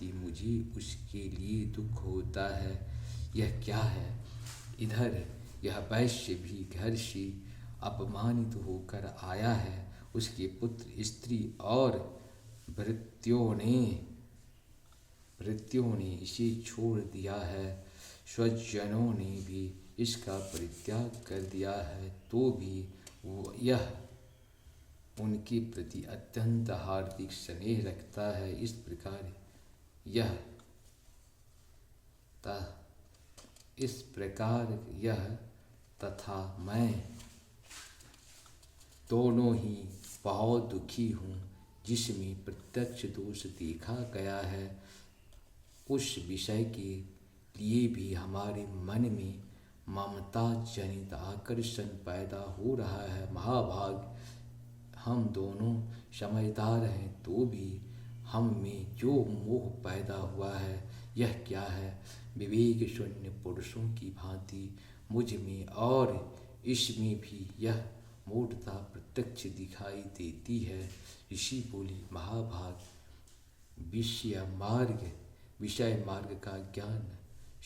होती, मुझे उसके लिए दुख होता है। यह क्या है? इधर यह वैश्य भी घर से अपमानित होकर आया है। उसके पुत्र, स्त्री और भृत्यों ने इसे छोड़ दिया है। स्वजनों ने भी इसका परित्याग कर दिया है, तो भी यह उनके प्रति अत्यंत हार्दिक स्नेह रखता है। इस प्रकार यह तथा मैं दोनों ही बहुत दुखी हूँ। जिसमें प्रत्यक्ष दोष देखा गया है, उस विषय के लिए भी हमारे मन में ममता जनित आकर्षण पैदा हो रहा है। महाभाग, हम दोनों समझदार हैं, तो भी हम में जो मोह पैदा हुआ है, यह क्या है? विवेक शून्य पुरुषों की भांति मुझ में और इसमें भी यह मूढ़ता प्रत्यक्ष दिखाई देती है। ऋषि बोले, महाभाग, विषय मार्ग का ज्ञान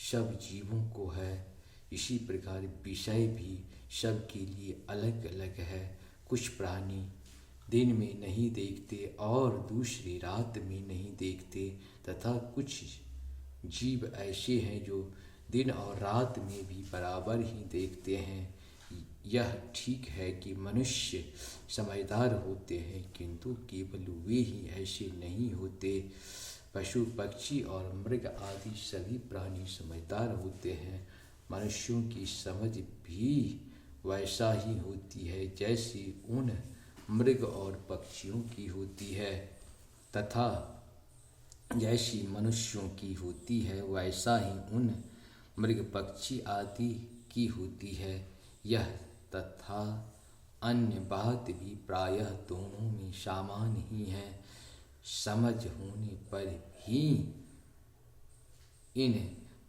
सब जीवों को है। इसी प्रकार विषय भी सबके लिए अलग अलग है। कुछ प्राणी दिन में नहीं देखते और दूसरे रात में नहीं देखते, तथा कुछ जीव ऐसे हैं जो दिन और रात में भी बराबर ही देखते हैं। यह ठीक है कि मनुष्य समझदार होते हैं, किंतु केवल वे ही ऐसे नहीं होते। पशु, पक्षी और मृग आदि सभी प्राणी समझदार होते हैं। मनुष्यों की समझ भी वैसा ही होती है जैसी उन मृग और पक्षियों की होती है, तथा जैसी मनुष्यों की होती है वैसा ही उन मृग, पक्षी आदि की होती है। यह तथा अन्य बात भी प्रायः दोनों में समान ही है। समझ होने पर भी इन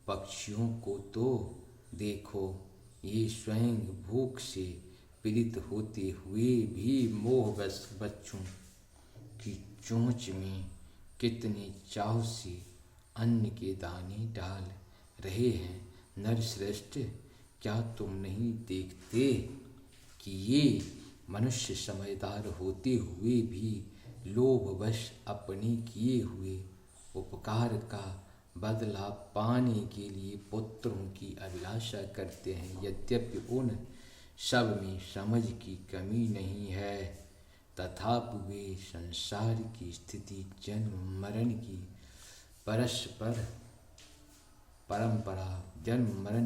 पक्षियों को तो देखो, ये स्वयं भूख से पीड़ित होते हुए भी मोहवश बच्चों की चोंच में कितने चाव से अन्न के दाने डाल रहे हैं। नरश्रेष्ठ, क्या तुम नहीं देखते कि ये मनुष्य समझदार होते हुए भी लोभवश अपने किए हुए उपकार का बदला पाने के लिए पुत्रों की अभिलाषा करते हैं? यद्यपि उन सब में समझ की कमी नहीं है, तथापि वे संसार की स्थिति, जन्म मरण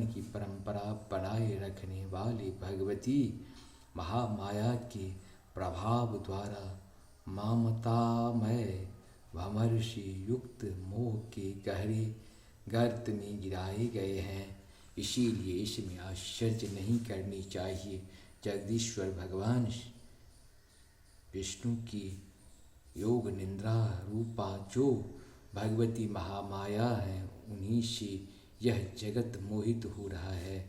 की परंपरा बनाए रखने वाले भगवती महामाया के प्रभाव द्वारा ममतामय भंवर से युक्त मोह के गहरे गर्त में गिराए गए हैं। इसीलिए इसमें आश्चर्य नहीं करनी चाहिए। जगदीश्वर भगवान विष्णु की योग निद्रा रूपा जो भगवती महामाया है, उन्हीं से यह जगत मोहित हो रहा है।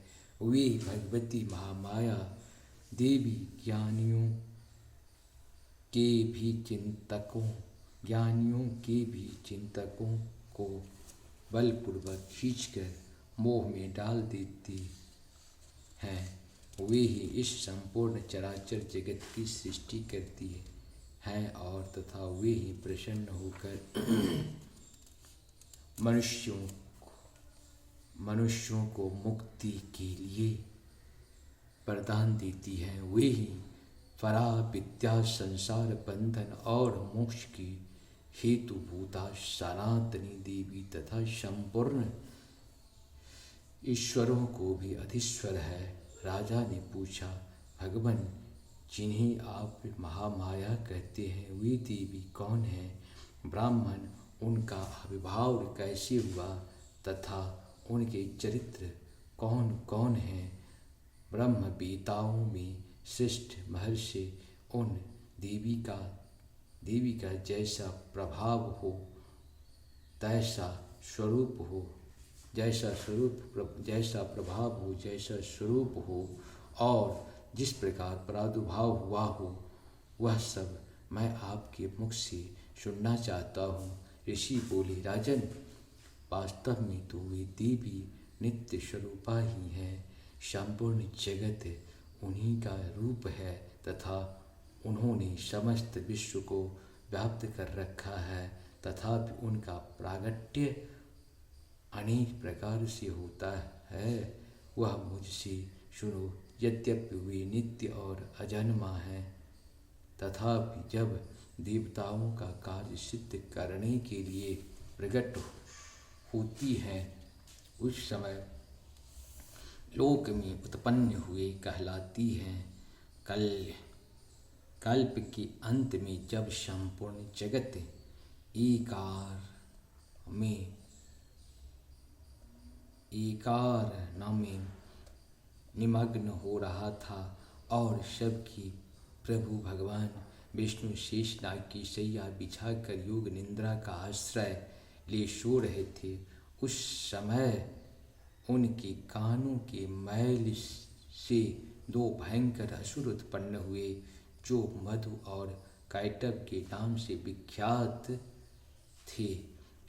वे भगवती महामाया देवी ज्ञानियों के भी चिंतकों को बलपूर्वक खींचकर मोह में डाल देती हैं। वे ही इस संपूर्ण चराचर जगत की सृष्टि करती हैं और तथा वे ही प्रसन्न होकर मनुष्यों को मुक्ति के लिए वरदान देती हैं। वे ही परा विद्या, संसार बंधन और मोक्ष की हेतुभूता सनातनी देवी तथा संपूर्ण ईश्वरों को भी अधीश्वर है। राजा ने पूछा, भगवान, जिन्हें आप महामाया कहते हैं, वे देवी कौन हैं? ब्राह्मण, उनका आविर्भाव कैसे हुआ तथा उनके चरित्र कौन कौन हैं? ब्रह्मवेताओं में श्रेष्ठ महर्षि उन देवी का जैसा प्रभाव हो, जैसा प्रभाव हो, जैसा स्वरूप हो और जिस प्रकार प्रादुर्भाव हुआ हो, वह सब मैं आपके मुख से सुनना चाहता हूँ। ऋषि बोले, राजन, वास्तव में तो वे देवी नित्य स्वरूपा ही है। संपूर्ण जगत उन्हीं का रूप है तथा उन्होंने समस्त विश्व को व्याप्त कर रखा है, तथापि उनका प्रागट्य अनेक प्रकार से होता है। वह मुझसे सुनो। यद्यपि वे नित्य और अजन्मा हैं, तथापि जब देवताओं का कार्य सिद्ध करने के लिए प्रकट होती हैं, उस समय लोक में उत्पन्न हुए कहलाती हैं। कल्प के अंत में जब संपूर्ण जगत एकार में निमग्न हो रहा था और सबकी प्रभु भगवान विष्णु शेषनाग की शैया बिछाकर योग निद्रा का आश्रय ले सो रहे थे, उस समय उनके कानों के मैल से दो भयंकर असुर उत्पन्न हुए, जो मधु और कैटभ के नाम से विख्यात थे।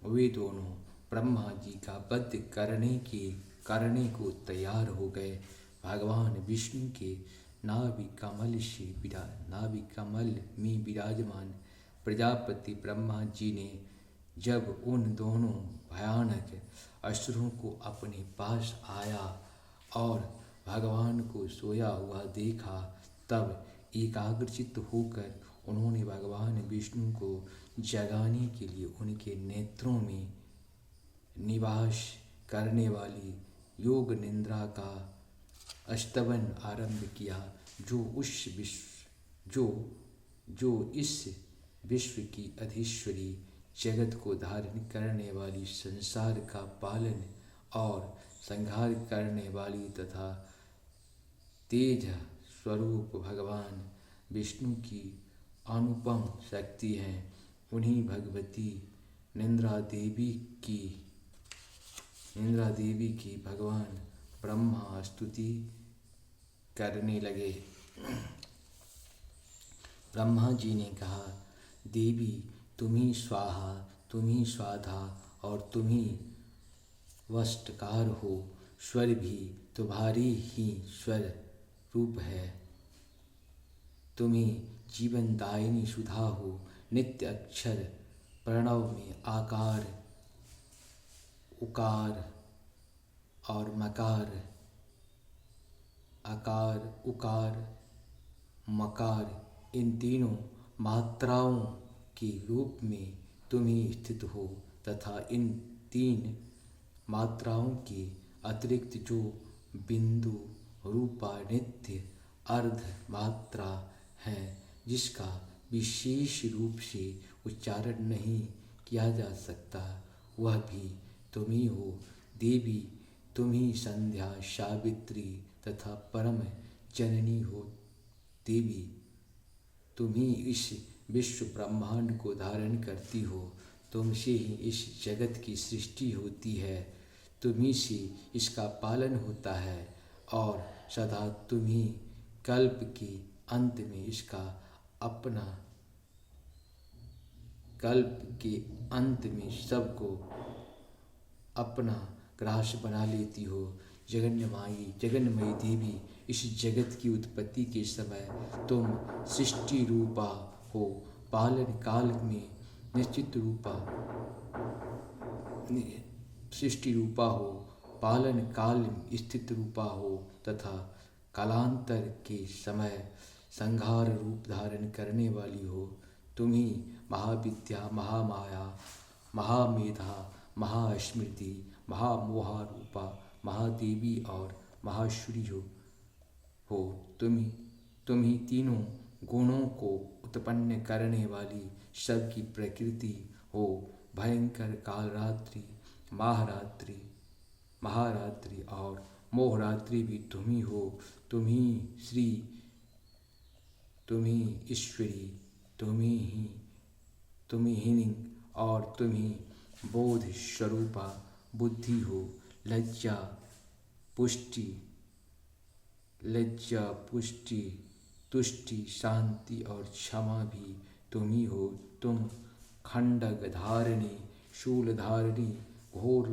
वे दोनों ब्रह्मा जी का वध करने को तैयार हो गए। भगवान विष्णु के नाभि कमल में विराजमान प्रजापति ब्रह्मा जी ने जब उन दोनों भयानक असुरों को अपने पास आया और भगवान को सोया हुआ देखा, तब एकाग्रचित्त होकर उन्होंने भगवान विष्णु को जगाने के लिए उनके नेत्रों में निवास करने वाली योग निद्रा का स्तवन आरंभ किया, जो इस विश्व की अधीश्वरी, जगत को धारण करने वाली, संसार का पालन और संहार करने वाली तथा तेज स्वरूप भगवान विष्णु की अनुपम शक्ति है। उन्हीं भगवती निद्रा देवी की भगवान ब्रह्मा स्तुति करने लगे। ब्रह्मा जी ने कहा, देवी, तुम ही स्वाहा, तुम ही स्वाधा और तुम ही वष्टकार हो। स्वर भी तुम्हारी ही स्वर रूप है। तुम ही जीवनदायिनी सुधा हो। नित्य अक्षर प्रणव में आकार, उकार और मकार, आकार, उकार, मकार, इन तीनों मात्राओं के रूप में तुम ही स्थित हो तथा इन तीन मात्राओं के अतिरिक्त जो बिंदु रूपा नित्य अर्ध मात्रा है, जिसका विशेष रूप से उच्चारण नहीं किया जा सकता, वह भी तुम ही हो। देवी, तुम ही संध्या, सावित्री तथा परम जननी हो। देवी, तुम ही इस विश्व ब्रह्मांड को धारण करती हो। तुमसे ही इस जगत की सृष्टि होती है, तुम ही से इसका पालन होता है और सदा तुम ही कल्प के अंत में सबको अपना ग्रास बना लेती हो। जगन्मयी देवी, इस जगत की उत्पत्ति के समय तुम सृष्टि रूपा हो, पालन काल में निश्चित रूपा सृष्टि रूपा हो, पालन काल में स्थित रूपा हो तथा कालांतर के समय संहार रूप धारण करने वाली हो। तुम ही महाविद्या, महामाया, महामेधा, महास्मृति, महामोहा रूपा महादेवी और महाश्री हो। तुम ही तीनों गुणों को उत्पन्न करने वाली सबकी प्रकृति हो। भयंकर कालरात्रि, महारात्रि और मोहरात्रि भी तुम ही हो। तुम ही श्री, तुम ही ईश्वरी, तुम ही और तुम ही बोध स्वरूपा बुद्धि हो। लज्जा, पुष्टि, तुष्टि, शांति और क्षमा भी तुम ही हो। तुम खंडक धारिणी शूलधारिणी घोर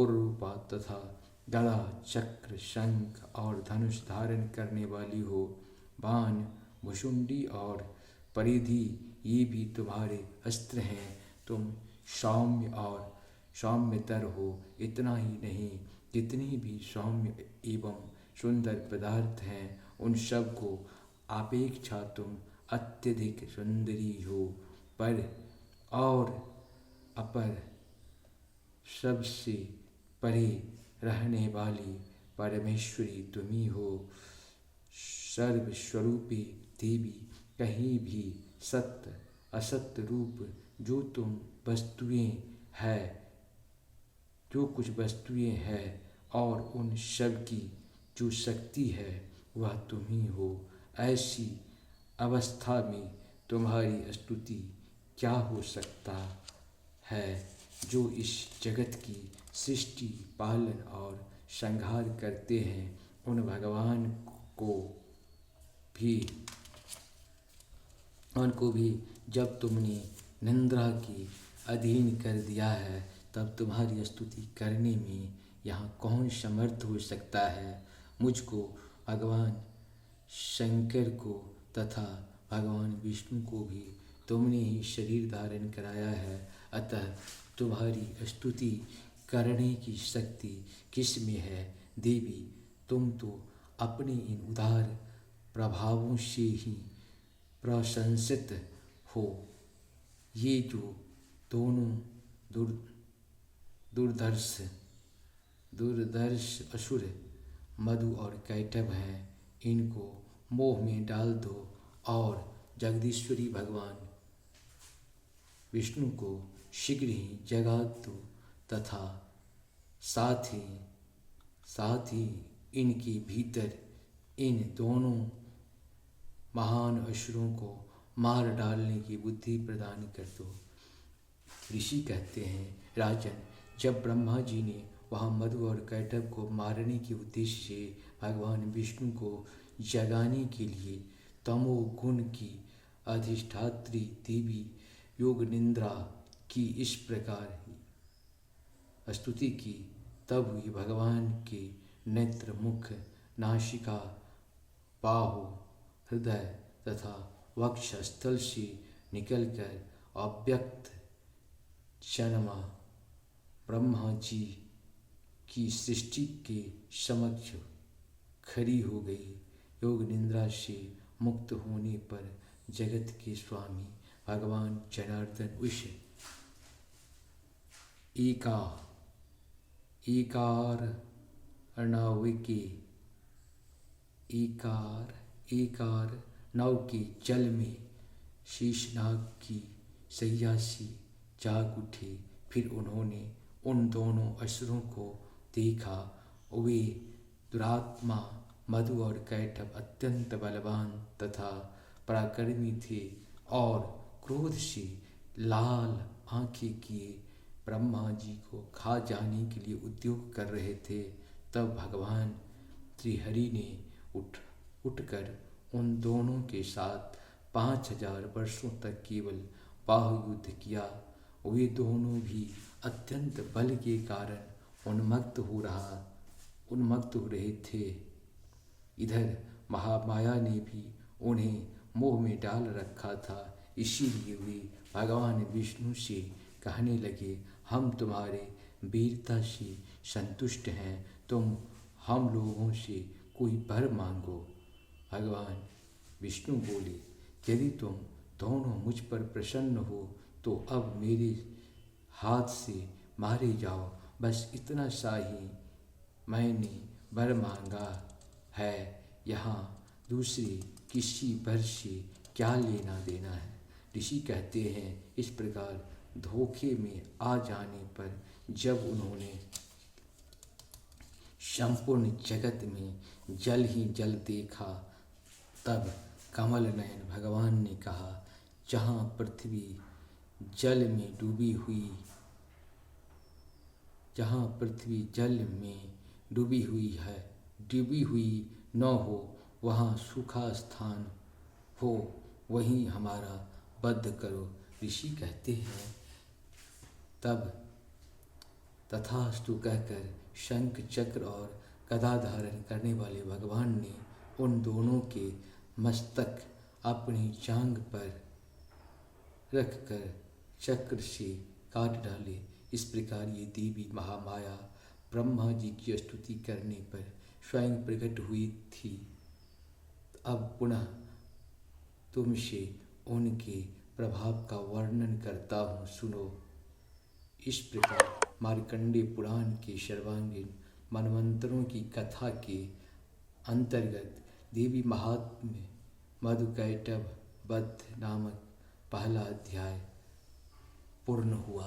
रूपा तथा गदा चक्र शंख और धनुष धारण करने वाली हो। बाण भुशुंडी और परिधि ये भी तुम्हारे अस्त्र हैं। तुम सौम्य और सौम्यतर हो। इतना ही नहीं, जितनी भी सौम्य एवं सुंदर पदार्थ हैं उन सब को अपेक्षा तुम अत्यधिक सुंदरी हो। पर और अपर सबसे परे रहने वाली परमेश्वरी तुम्ही हो। सर्वस्वरूपी देवी, कहीं भी सत्य असत्य रूप जो तुम वस्तुएं हैं, जो कुछ वस्तुएं हैं और उन सब की जो शक्ति है वह तुम ही हो। ऐसी अवस्था में तुम्हारी स्तुति क्या हो सकता है। जो इस जगत की सृष्टि पालन और संहार करते हैं उन भगवान को भी जब तुमने निंद्रा के अधीन कर दिया है तब तुम्हारी स्तुति करने में यहाँ कौन समर्थ हो सकता है। मुझको, भगवान शंकर को तथा भगवान विष्णु को भी तुमने ही शरीर धारण कराया है, अतः तुम्हारी स्तुति करने की शक्ति किस में है। देवी, तुम तो अपने इन उदार प्रभावों से ही प्रशंसित हो। ये जो दोनों दुर्धर्ष असुर मधु और कैटभ हैं, इनको मोह में डाल दो और जगदीश्वरी भगवान विष्णु को शीघ्र ही जगा दो तथा साथ ही इनके भीतर इन दोनों महान असुरों को मार डालने की बुद्धि प्रदान कर दो। ऋषि कहते हैं, राजन, जब ब्रह्मा जी ने वहाँ मधु और कैटभ को मारने के उद्देश्य से भगवान विष्णु को जगाने के लिए तमोगुण की अधिष्ठात्री देवी योग निंद्रा की इस प्रकार स्तुति की, तब वे भगवान के नेत्र, मुख, नासिका, बाहु, हृदय तथा वक्षस्थल से निकलकर अव्यक्त जन्मा ब्रह्मा जी की सृष्टि के समक्ष खड़ी हो गई। योग निंद्रा से मुक्त होने पर जगत के स्वामी भगवान जनार्दन उस एकार नव के जल में शेषनाग की सैया से जाग उठे। फिर उन्होंने उन दोनों असुरों को देखा। वे दुरात्मा मधु और कैटभ अत्यंत बलवान तथा पराक्रमी थे और क्रोध से लाल आंखें किए ब्रह्मा जी को खा जाने के लिए उद्योग कर रहे थे। तब भगवान श्रीहरि ने उठकर उन दोनों के साथ 5000 वर्षों तक केवल बाहुयुद्ध किया। वे दोनों भी अत्यंत बल के कारण उन्मत्त हो रहे थे। इधर महामाया ने भी उन्हें मोह में डाल रखा था। इसीलिए वे भगवान विष्णु से कहने लगे, हम तुम्हारे वीरता से संतुष्ट हैं, तुम हम लोगों से कोई वर मांगो। भगवान विष्णु बोले, यदि तुम दोनों मुझ पर प्रसन्न हो तो अब मेरे हाथ से मारे जाओ। बस इतना सा ही मैंने वर मांगा है, यहाँ दूसरे किसी वर से क्या लेना देना है। ऋषि कहते हैं, इस प्रकार धोखे में आ जाने पर जब उन्होंने संपूर्ण जगत में जल ही जल देखा, तब कमल नयन भगवान ने कहा, जहाँ पृथ्वी जल में डूबी हुई न हो, वहाँ सूखा स्थान हो, वहीं हमारा वध करो। ऋषि कहते हैं, तब तथास्तु कहकर शंख चक्र और गदा धारण करने वाले भगवान ने उन दोनों के मस्तक अपनी जांघ पर रखकर चक्र से काट डाले। इस प्रकार ये देवी महामाया ब्रह्मा जी की स्तुति करने पर स्वयं प्रकट हुई थी। अब पुनः तुमसे उनके प्रभाव का वर्णन करता हूँ, सुनो। इस प्रकार मार्कंडेय पुराण के सर्वांगीण मनवंतरों की कथा के अंतर्गत देवी महात्म्य मधुकैटभ वध नामक पहला अध्याय पूर्ण हुआ।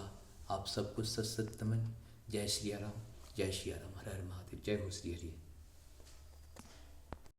आप सबको सत सत नमन। जय श्री राम, जय श्री राम, हर हर महादेव, जय हो श्री हरि।